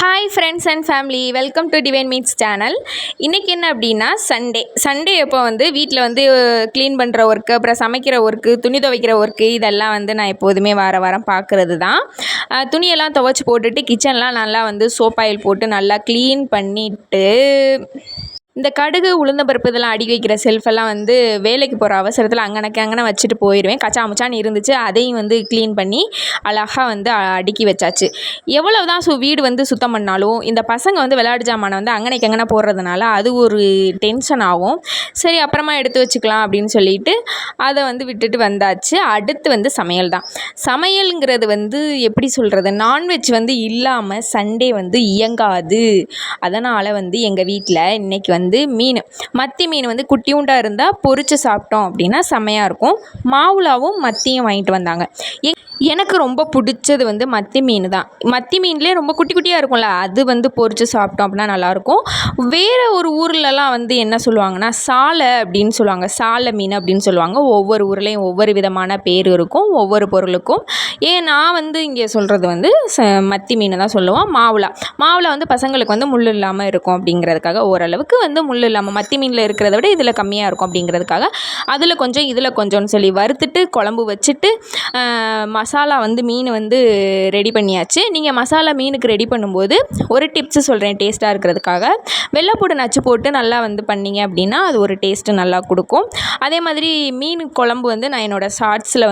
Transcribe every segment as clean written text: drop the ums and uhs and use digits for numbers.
Hi friends and family, welcome to divine meets channel. இன்றைக்கி என்ன அப்படின்னா சண்டே அப்போ வீட்டில் க்ளீன் பண்ணுற ஒர்க்கு, அப்புறம் சமைக்கிற ஒர்க்கு, துணி துவைக்கிற ஒர்க்கு, இதெல்லாம் நான் எப்போதுமே வாரம் பார்க்குறது தான். துணியெல்லாம் துவைச்சி போட்டுட்டு கிச்சன்லாம் நல்லா சோப் ஆயில் போட்டு நல்லா க்ளீன் பண்ணிவிட்டு, இந்த கடுகு உளுந்தம்பருப்பு இதெல்லாம் அடுக்கி வைக்கிற செல்ஃபெல்லாம் வேலைக்கு போகிற அவசரத்தில் அங்கனக்கு வச்சுட்டு போயிடுவேன். கச்சாமுச்சான்னு இருந்துச்சு, அதையும் க்ளீன் பண்ணி அழகாக அடுக்கி வச்சாச்சு. எவ்வளோ தான் வீடு சுத்தம் பண்ணாலும் இந்த பசங்க விளையாட்டு ஜாமானை அங்கனக்கு போடுறதுனால அது ஒரு டென்ஷன் ஆகும். சரி அப்புறமா எடுத்து வச்சுக்கலாம் அப்படின்னு சொல்லிட்டு அதை விட்டுட்டு வந்தாச்சு. அடுத்து சமையல் தான். சமையலுங்கிறது எப்படி சொல்கிறது, நான்வெஜ் இல்லாமல் சண்டே இயங்காது. அதனால் எங்கள் வீட்டில் இன்றைக்கி மீன், மத்தி மீன் குட்டியூண்டா இருந்தால் பொரிச்சு சாப்பிட்டோம் அப்படின்னா செம்மையாக இருக்கும். மாவுலாவும் மத்தியும் வாங்கிட்டு வந்தாங்க. எனக்கு ரொம்ப பிடிச்சது மத்தி மீன் தான். மத்தி மீன்லேயே ரொம்ப குட்டி குட்டியாக இருக்கும்ல, அது பொரிச்சு சாப்பிட்டோம் அப்படின்னா நல்லாயிருக்கும். வேறு ஒரு ஊர்லலாம் என்ன சொல்லுவாங்கன்னா சாலை அப்படின்னு சொல்லுவாங்க, சாலை மீன் அப்படின்னு சொல்லுவாங்க. ஒவ்வொரு ஊர்லேயும் ஒவ்வொரு விதமான பேர் இருக்கும் ஒவ்வொரு பொருளுக்கும். நான் இங்கே சொல்கிறது மத்தி மீன் தான் சொல்லுவோம். மாவுலா பசங்களுக்கு முள் இல்லாமல் இருக்கும் அப்படிங்கிறதுக்காக, ஓரளவுக்கு முள் இல்லாமல் மத்தி மீனில் இருக்கிறத விட இதில் கம்மியாக இருக்கும் அப்படிங்கிறதுக்காக அதில் கொஞ்சம் இதில் கொஞ்சம்னு சொல்லி வறுத்துட்டு குழம்பு வச்சுட்டு மசாலா மீன் ரெடி பண்ணியாச்சு. நீங்கள் மசாலா மீனுக்கு ரெடி பண்ணும்போது ஒரு டிப்ஸு சொல்கிறேன் டேஸ்ட்டாக இருக்கிறதுக்காக. வெள்ளைப்பூடு நச்சு போட்டு நல்லா பண்ணிங்க அப்படின்னா அது ஒரு டேஸ்ட்டு நல்லா கொடுக்கும். அதே மாதிரி மீன் குழம்பு நான் என்னோடய ஷார்ட்ஸில்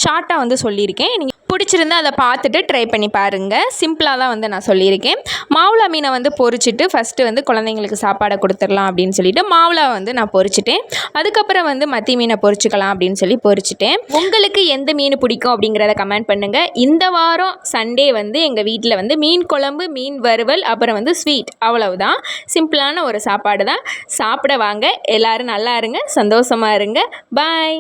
ஷார்ட்டாக சொல்லியிருக்கேன். நீங்கள் பிடிச்சிருந்தா அதை பார்த்துட்டு ட்ரை பண்ணி பாருங்கள். சிம்பிளாக தான் நான் சொல்லியிருக்கேன். மாவுளா மீனை பொரிச்சிட்டு ஃபஸ்ட்டு குழந்தைங்களுக்கு சாப்பாடை கொடுத்துடலாம் அப்படின்னு சொல்லிட்டு மாவுளா நான் பொரிச்சிட்டேன். அதுக்கப்புறம் மத்தி மீனை பொரிச்சிக்கலாம் அப்படின்னு சொல்லி பொரிச்சிட்டேன். உங்களுக்கு எந்த மீன் பிடிக்கும் அப்படிங்கிறத கமெண்ட் பண்ணுங்கள். இந்த வாரம் சண்டே எங்கள் வீட்டில் மீன் குழம்பு, மீன் வறுவல், அப்புறம் ஸ்வீட், அவ்வளவுதான். சிம்பிளான ஒரு சாப்பாடு தான். சாப்பிட வாங்க. எல்லோரும் நல்லா இருங்க, சந்தோஷமாக இருங்க. பாய்.